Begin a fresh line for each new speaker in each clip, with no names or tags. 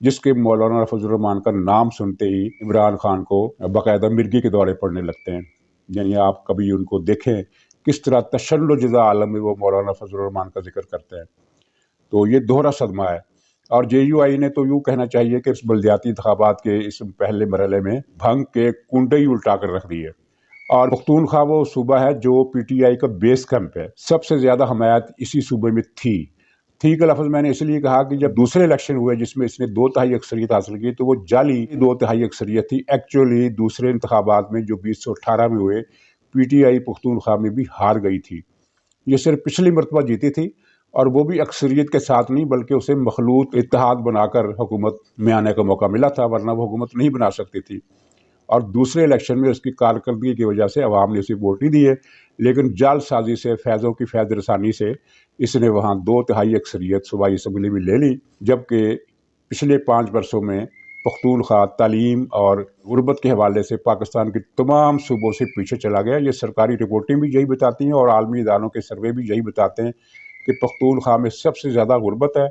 جس کے مولانا فضل الرحمان کا نام سنتے ہی عمران خان کو باقاعدہ مرگی کے دورے پڑنے لگتے ہیں. یعنی آپ کبھی ان کو دیکھیں کس طرح تشن و جزا عالم میں وہ مولانا فضل الرحمان کا ذکر کرتے ہیں. تو یہ دوہرا صدمہ ہے. اور جے یو آئی نے تو یوں کہنا چاہیے کہ اس بلدیاتی انتخابات کے اس پہلے مرحلے میں بھنگ کے کنڈے ہی الٹا کر رکھ دیے. اور پختونخوا وہ صوبہ ہے جو پی ٹی آئی کا بیس کیمپ ہے. سب سے زیادہ حمایت اسی صوبے میں تھی کا لفظ میں نے اس لیے کہا کہ جب دوسرے الیکشن ہوئے جس میں اس نے 2/3 اکثریت حاصل کی تو وہ جعلی 2/3 اکثریت تھی. ایکچولی دوسرے انتخابات میں جو 2018 میں ہوئے پی ٹی آئی پختونخوا میں بھی ہار گئی تھی. یہ صرف پچھلی مرتبہ جیتی تھی اور وہ بھی اکثریت کے ساتھ نہیں بلکہ اسے مخلوط اتحاد بنا کر حکومت میں آنے کا موقع ملا تھا، ورنہ وہ حکومت نہیں بنا سکتی تھی. اور دوسرے الیکشن میں اس کی کارکردگی کی وجہ سے عوام نے اسے ووٹ نہیں دیے، لیکن جعل سازی سے فیضوں کی فیض رسانی سے اس نے وہاں 2/3 اکثریت صوبائی اسمبلی میں لے لی. جبکہ پچھلے 5 برسوں میں پختونخوا تعلیم اور غربت کے حوالے سے پاکستان کے تمام صوبوں سے پیچھے چلا گیا. یہ سرکاری رپورٹیں بھی یہی بتاتی ہیں اور عالمی اداروں کے سروے بھی یہی بتاتے ہیں کہ پختونخوا میں سب سے زیادہ غربت ہے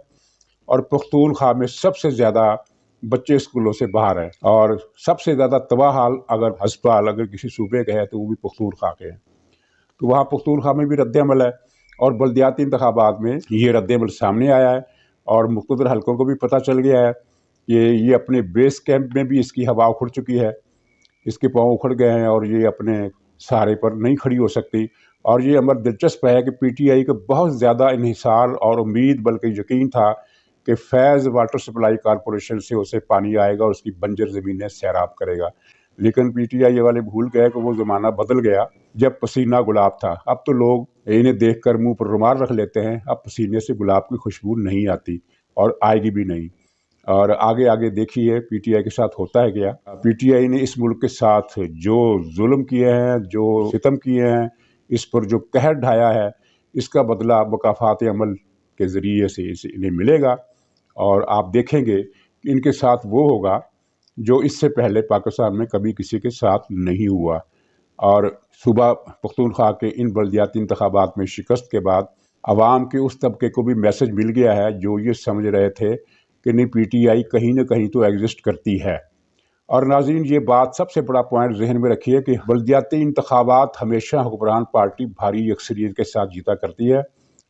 اور پختونخوا میں سب سے زیادہ بچے اسکولوں سے باہر ہیں، اور سب سے زیادہ تباہ حال اگر ہسپتال اگر کسی صوبے کے ہے تو وہ بھی پختونخوا کے ہیں. تو وہاں پختونخوا میں بھی رد عمل ہے اور بلدیاتی انتخابات میں یہ رد عمل سامنے آیا ہے اور مقتدر حلقوں کو بھی پتہ چل گیا ہے کہ یہ اپنے بیس کیمپ میں بھی اس کی ہوا اکھڑ چکی ہے، اس کے پاؤں اکھڑ گئے ہیں اور یہ اپنے سہارے پر نہیں کھڑی ہو سکتی. اور یہ امر دلچسپ ہے کہ پی ٹی آئی کو بہت زیادہ انحصار اور امید بلکہ یقین تھا کہ فیض واٹر سپلائی کارپوریشن سے اسے پانی آئے گا اور اس کی بنجر زمینیں سیراب کرے گا. لیکن پی ٹی آئی والے بھول گئے کہ وہ زمانہ بدل گیا جب پسینہ گلاب تھا. اب تو لوگ انہیں دیکھ کر منہ پر رومال رکھ لیتے ہیں. اب پسینے سے گلاب کی خوشبو نہیں آتی اور آئے گی بھی نہیں. اور آگے دیکھیے پی ٹی آئی کے ساتھ ہوتا ہے کیا. پی ٹی آئی نے اس ملک کے ساتھ جو ظلم کیے ہیں، جو ستم کیے ہیں، اس پر جو قہر ڈھایا ہے، اس کا بدلہ مکافات عمل کے ذریعے سے انہیں ملے گا. اور آپ دیکھیں گے کہ ان کے ساتھ وہ ہوگا جو اس سے پہلے پاکستان میں کبھی کسی کے ساتھ نہیں ہوا. اور صوبہ پختونخوا کے ان بلدیاتی انتخابات میں شکست کے بعد عوام کے اس طبقے کو بھی میسج مل گیا ہے جو یہ سمجھ رہے تھے کہ نہیں پی ٹی آئی کہیں نہ کہیں تو ایگزسٹ کرتی ہے. اور ناظرین یہ بات سب سے بڑا پوائنٹ ذہن میں رکھیے کہ بلدیاتی انتخابات ہمیشہ حکمران پارٹی بھاری اکثریت کے ساتھ جیتا کرتی ہے،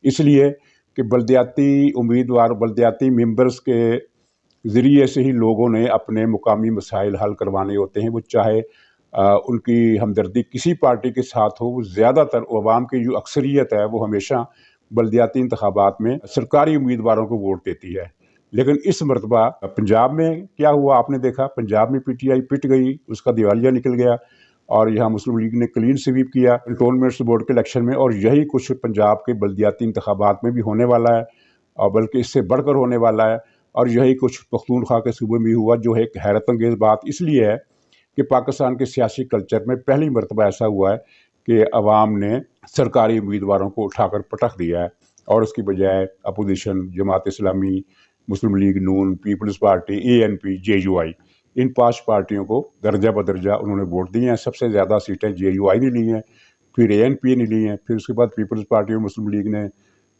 اس لیے کہ بلدیاتی امیدوار بلدیاتی ممبرز کے ذریعے سے ہی لوگوں نے اپنے مقامی مسائل حل کروانے ہوتے ہیں. وہ چاہے ان کی ہمدردی کسی پارٹی کے ساتھ ہو، وہ زیادہ تر عوام کی جو اکثریت ہے وہ ہمیشہ بلدیاتی انتخابات میں سرکاری امیدواروں کو ووٹ دیتی ہے. لیکن اس مرتبہ پنجاب میں کیا ہوا آپ نے دیکھا. پنجاب میں پی ٹی آئی پٹ گئی، اس کا دیوالیہ نکل گیا اور یہاں مسلم لیگ نے کلین سویپ کیا کنٹونمنٹس بورڈ کے الیکشن میں. اور یہی کچھ پنجاب کے بلدیاتی انتخابات میں بھی ہونے والا ہے اور بلکہ اس سے بڑھ کر ہونے والا ہے. اور یہی کچھ پختونخوا کے صوبے میں ہوا جو ایک حیرت انگیز بات اس لیے ہے کہ پاکستان کے سیاسی کلچر میں پہلی مرتبہ ایسا ہوا ہے کہ عوام نے سرکاری امیدواروں کو اٹھا کر پٹخ دیا ہے اور اس کی بجائے opposition, Jamaat Islami, Muslim League Noon, Peoples Party, A N P, J U I, ان 5 پارٹیوں کو درجہ بدرجہ انہوں نے ووٹ دیے ہیں. سب سے زیادہ سیٹیں جے یو آئی نے لی ہیں، پھر اے این پی نے لی ہیں، پھر اس کے بعد پیپلز پارٹی اور مسلم لیگ نے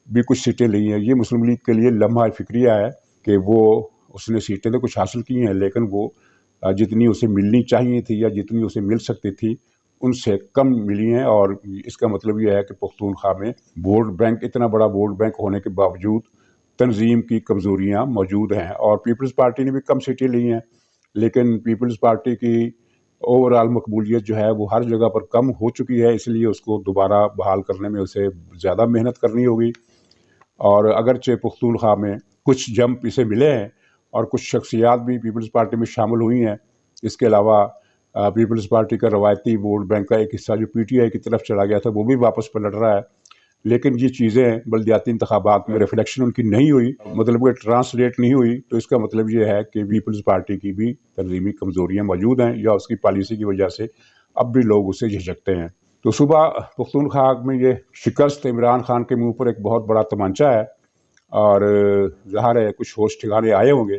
بھی کچھ سیٹیں لی ہیں. یہ مسلم لیگ کے لیے لمحہ فکریہ ہے کہ وہ اس نے سیٹیں تو کچھ حاصل کی ہیں لیکن وہ جتنی اسے ملنی چاہیے تھی یا جتنی اسے مل سکتی تھی ان سے کم ملی ہیں. اور اس کا مطلب یہ ہے کہ پختونخوا میں ووٹ بینک، اتنا بڑا ووٹ بینک ہونے کے باوجود تنظیم کی کمزوریاں موجود ہیں. اور پیپلز پارٹی نے بھی کم سیٹیں لی ہیں لیکن پیپلز پارٹی کی اوور آل مقبولیت جو ہے وہ ہر جگہ پر کم ہو چکی ہے، اس لیے اس کو دوبارہ بحال کرنے میں اسے زیادہ محنت کرنی ہوگی. اور اگرچہ پختونخوا میں کچھ جمپ اسے ملے ہیں اور کچھ شخصیات بھی پیپلز پارٹی میں شامل ہوئی ہیں، اس کے علاوہ پیپلز پارٹی کا روایتی ووٹ بینک کا ایک حصہ جو پی ٹی آئی کی طرف چلا گیا تھا وہ بھی واپس پلٹ رہا ہے. لیکن یہ چیزیں بلدیاتی انتخابات میں ریفلیکشن ان کی نہیں ہوئی، مطلب کہ ٹرانسلیٹ نہیں ہوئی. تو اس کا مطلب یہ ہے کہ پیپلز پارٹی کی بھی تنظیمی کمزوریاں موجود ہیں یا اس کی پالیسی کی وجہ سے اب بھی لوگ اسے جھجکتے ہیں. تو صوبہ پختونخوا میں یہ شکست عمران خان کے منہ پر ایک بہت بڑا تمانچہ ہے اور ظاہر ہے کچھ ہوش ٹھکانے آئے ہوں گے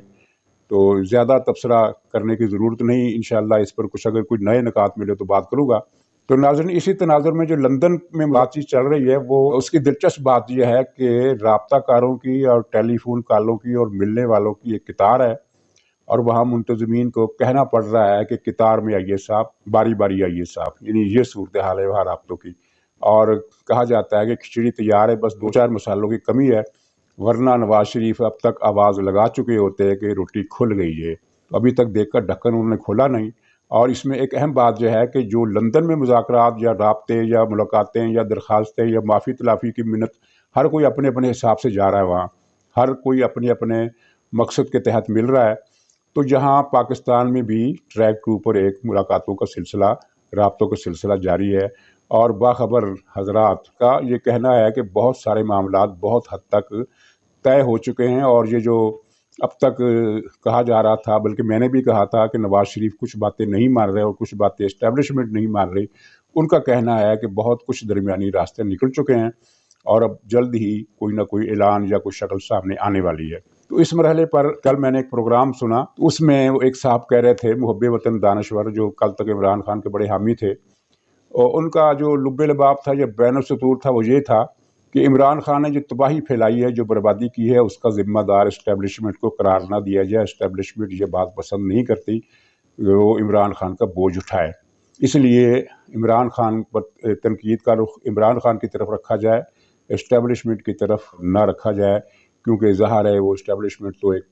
تو زیادہ تبصرہ کرنے کی ضرورت نہیں. انشاءاللہ اس پر کچھ اگر کوئی نئے نکات ملے تو بات کروں گا. تو ناظرین اسی تناظر میں جو لندن میں بات چیت چل رہی ہے وہ اس کی دلچسپ بات یہ ہے کہ رابطہ کاروں کی اور ٹیلی فون کالوں کی اور ملنے والوں کی ایک قطار ہے اور وہاں منتظمین کو کہنا پڑ رہا ہے کہ قطار میں آئیے صاحب، باری باری آئیے صاحب، یعنی یہ صورتحال ہے وہاں رابطوں کی۔ اور کہا جاتا ہے کہ کھچڑی تیار ہے، بس 2-4 مسالوں کی کمی ہے، ورنہ نواز شریف اب تک آواز لگا چکے ہوتے ہیں کہ روٹی کھل گئی ہے۔ ابھی تک دیکھ کر ڈھکن انہوں نے کھولا نہیں۔ اور اس میں ایک اہم بات جو ہے کہ جو لندن میں مذاکرات یا رابطے یا ملاقاتیں یا درخواستیں یا معافی تلافی کی منت، ہر کوئی اپنے اپنے حساب سے جا رہا ہے وہاں، ہر کوئی اپنے اپنے مقصد کے تحت مل رہا ہے۔ تو جہاں پاکستان میں بھی ٹریک کے اوپر ایک ملاقاتوں کا سلسلہ، رابطوں کا سلسلہ جاری ہے، اور باخبر حضرات کا یہ کہنا ہے کہ بہت سارے معاملات بہت حد تک طے ہو چکے ہیں۔ اور یہ جو اب تک کہا جا رہا تھا، بلکہ میں نے بھی کہا تھا کہ نواز شریف کچھ باتیں نہیں مان رہے اور کچھ باتیں اسٹیبلشمنٹ نہیں مان رہی، ان کا کہنا ہے کہ بہت کچھ درمیانی راستے نکل چکے ہیں اور اب جلد ہی کوئی نہ کوئی اعلان یا کوئی شکل سامنے آنے والی ہے۔ تو اس مرحلے پر کل میں نے ایک پروگرام سنا، اس میں وہ ایک صاحب کہہ رہے تھے، محب وطن دانشور، جو کل تک عمران خان کے بڑے حامی تھے، اور ان کا جو لب لباب تھا یا بین السطور تھا وہ یہ تھا کہ عمران خان نے جو تباہی پھیلائی ہے، جو بربادی کی ہے، اس کا ذمہ دار اسٹیبلشمنٹ کو قرار نہ دیا جائے، اسٹیبلشمنٹ یہ بات پسند نہیں کرتی، وہ عمران خان کا بوجھ اٹھائے۔ اس لیے عمران خان پر تنقید کا رخ عمران خان کی طرف رکھا جائے، اسٹیبلشمنٹ کی طرف نہ رکھا جائے، کیونکہ ظاہر ہے وہ اسٹیبلشمنٹ تو ایک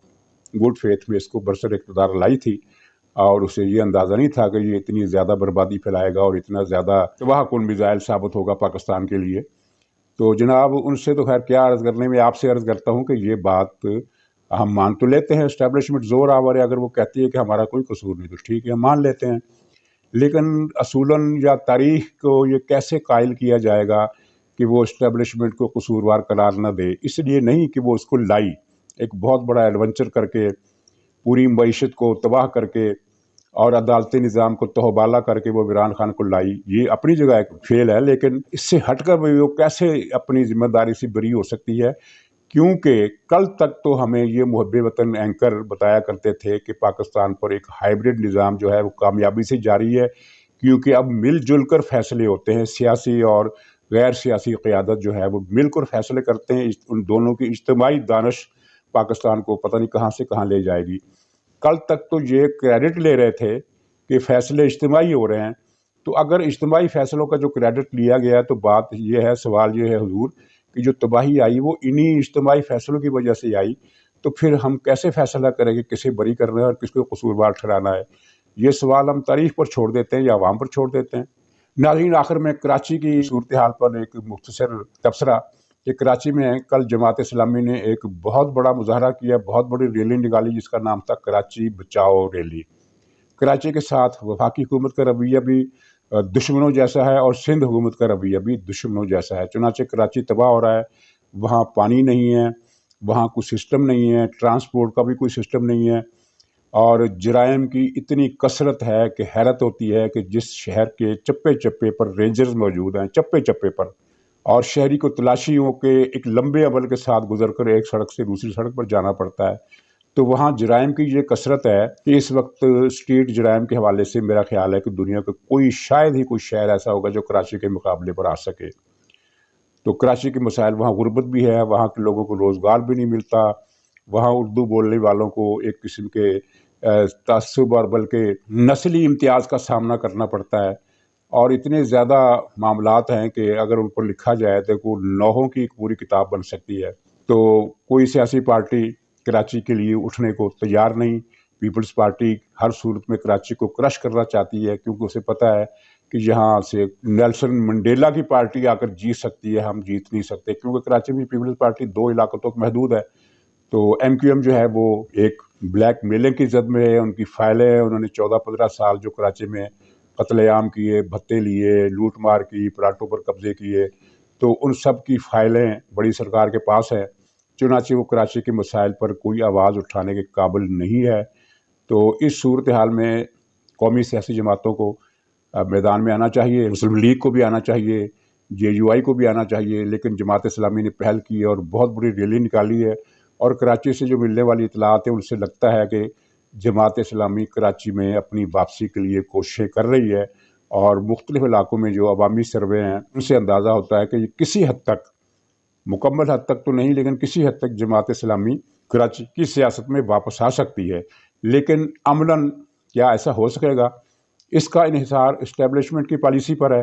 گڈ فیتھ میں اس کو برسر اقتدار لائی تھی، اور اسے یہ اندازہ نہیں تھا کہ یہ اتنی زیادہ بربادی پھیلائے گا اور اتنا زیادہ تباہ کن میزائل ثابت ہوگا پاکستان کے لیے۔ تو جناب ان سے تو خیر کیا عرض کرنے میں، آپ سے عرض کرتا ہوں کہ یہ بات ہم مان تو لیتے ہیں، اسٹیبلشمنٹ زور آور ہے، اگر وہ کہتی ہے کہ ہمارا کوئی قصور نہیں تو ٹھیک ہے، ہم مان لیتے ہیں، لیکن اصولاً یا تاریخ کو یہ کیسے قائل کیا جائے گا کہ وہ اسٹیبلشمنٹ کو قصوروار قرار نہ دے؟ اس لیے نہیں کہ وہ اس کو لائی، ایک بہت بڑا ایڈونچر کر کے، پوری معیشت کو تباہ کر کے اور عدالتی نظام کو تہوبالا کر کے وہ عمران خان کو لائی، یہ اپنی جگہ ایک فیل ہے، لیکن اس سے ہٹ کر وہ کیسے اپنی ذمہ داری سے بری ہو سکتی ہے؟ کیونکہ کل تک تو ہمیں یہ محب وطن اینکر بتایا کرتے تھے کہ پاکستان پر ایک ہائیبرڈ نظام جو ہے وہ کامیابی سے جاری ہے، کیونکہ اب مل جل کر فیصلے ہوتے ہیں، سیاسی اور غیر سیاسی قیادت جو ہے وہ مل کر فیصلے کرتے ہیں، ان دونوں کی اجتماعی دانش پاکستان کو پتہ نہیں کہاں سے کہاں لے جائے گی۔ کل تک تو یہ کریڈٹ لے رہے تھے کہ فیصلے اجتماعی ہو رہے ہیں، تو اگر اجتماعی فیصلوں کا جو کریڈٹ لیا گیا ہے تو بات یہ ہے، سوال یہ ہے حضور کہ جو تباہی آئی وہ انہی اجتماعی فیصلوں کی وجہ سے آئی، تو پھر ہم کیسے فیصلہ کریں کہ کسے بری کرنا ہے اور کس کو قصوروار ٹھہرانا ہے؟ یہ سوال ہم تاریخ پر چھوڑ دیتے ہیں یا عوام پر چھوڑ دیتے ہیں۔ ناظرین، آخر میں کراچی کی صورتحال پر ایک مختصر تبصرہ کہ کراچی میں کل جماعت اسلامی نے ایک بہت بڑا مظاہرہ کیا، بہت بڑی ریلی نکالی، جس کا نام تھا کراچی بچاؤ ریلی۔ کراچی کے ساتھ وفاقی حکومت کا رویہ بھی دشمنوں جیسا ہے اور سندھ حکومت کا رویہ بھی دشمنوں جیسا ہے، چنانچہ کراچی تباہ ہو رہا ہے، وہاں پانی نہیں ہے، وہاں کوئی سسٹم نہیں ہے، ٹرانسپورٹ کا بھی کوئی سسٹم نہیں ہے، اور جرائم کی اتنی کثرت ہے کہ حیرت ہوتی ہے کہ جس شہر کے چپے چپے پر رینجرز موجود ہیں، چپے چپے پر، اور شہری کو تلاشیوں کے ایک لمبے عمل کے ساتھ گزر کر ایک سڑک سے دوسری سڑک پر جانا پڑتا ہے، تو وہاں جرائم کی یہ کثرت ہے کہ اس وقت اسٹریٹ جرائم کے حوالے سے میرا خیال ہے کہ دنیا کا کوئی شاید ہی کوئی شہر ایسا ہوگا جو کراچی کے مقابلے پر آ سکے۔ تو کراچی کے مسائل، وہاں غربت بھی ہے، وہاں کے لوگوں کو روزگار بھی نہیں ملتا، وہاں اردو بولنے والوں کو ایک قسم کے تعصب اور بلکہ نسلی امتیاز کا سامنا کرنا پڑتا ہے، اور اتنے زیادہ معاملات ہیں کہ اگر ان پر لکھا جائے تو کوئی لوحوں کی ایک پوری کتاب بن سکتی ہے۔ تو کوئی سیاسی پارٹی کراچی کے لیے اٹھنے کو تیار نہیں، پیپلز پارٹی ہر صورت میں کراچی کو کرش کرنا چاہتی ہے، کیونکہ اسے پتہ ہے کہ یہاں سے نیلسن منڈیلا کی پارٹی آ کر جیت سکتی ہے، ہم جیت نہیں سکتے، کیونکہ کراچی میں پیپلز پارٹی 2 علاقوں تک محدود ہے۔ تو ایم کیو ایم جو ہے وہ ایک بلیک میلنگ کی زد میں ہے، ان کی فائلیں ہیں، انہوں نے 14-15 سال جو کراچی میں قتل عام کیے، بھتے لیے، لوٹ مار کی، پلاٹوں پر قبضے کیے، تو ان سب کی فائلیں بڑی سرکار کے پاس ہیں، چنانچہ وہ کراچی کے مسائل پر کوئی آواز اٹھانے کے قابل نہیں ہے۔ تو اس صورتحال میں قومی سیاسی جماعتوں کو میدان میں آنا چاہیے، مسلم لیگ کو بھی آنا چاہیے، جے یو آئی کو بھی آنا چاہیے، لیکن جماعت اسلامی نے پہل کی اور بہت بڑی ریلی نکالی ہے، اور کراچی سے جو ملنے والی اطلاعات ہیں ان سے لگتا ہے کہ جماعت اسلامی کراچی میں اپنی واپسی کے لیے کوششیں کر رہی ہے، اور مختلف علاقوں میں جو عوامی سروے ہیں ان سے اندازہ ہوتا ہے کہ یہ کسی حد تک، مکمل حد تک تو نہیں لیکن کسی حد تک جماعت اسلامی کراچی کی سیاست میں واپس آ سکتی ہے، لیکن عملاً کیا ایسا ہو سکے گا؟ اس کا انحصار اسٹیبلشمنٹ کی پالیسی پر ہے۔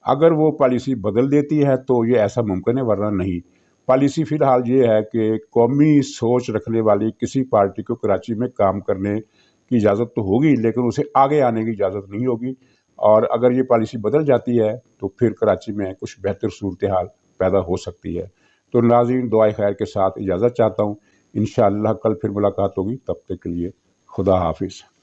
اگر وہ پالیسی بدل دیتی ہے تو یہ ایسا ممکن ہے، ورنہ نہیں۔ پالیسی فی الحال یہ ہے کہ قومی سوچ رکھنے والی کسی پارٹی کو کراچی میں کام کرنے کی اجازت تو ہوگی، لیکن اسے آگے آنے کی اجازت نہیں ہوگی، اور اگر یہ پالیسی بدل جاتی ہے تو پھر کراچی میں کچھ بہتر صورتحال پیدا ہو سکتی ہے۔ تو ناظرین، دعائے خیر کے ساتھ اجازت چاہتا ہوں، انشاءاللہ کل پھر ملاقات ہوگی، تب تک کے لیے خدا حافظ۔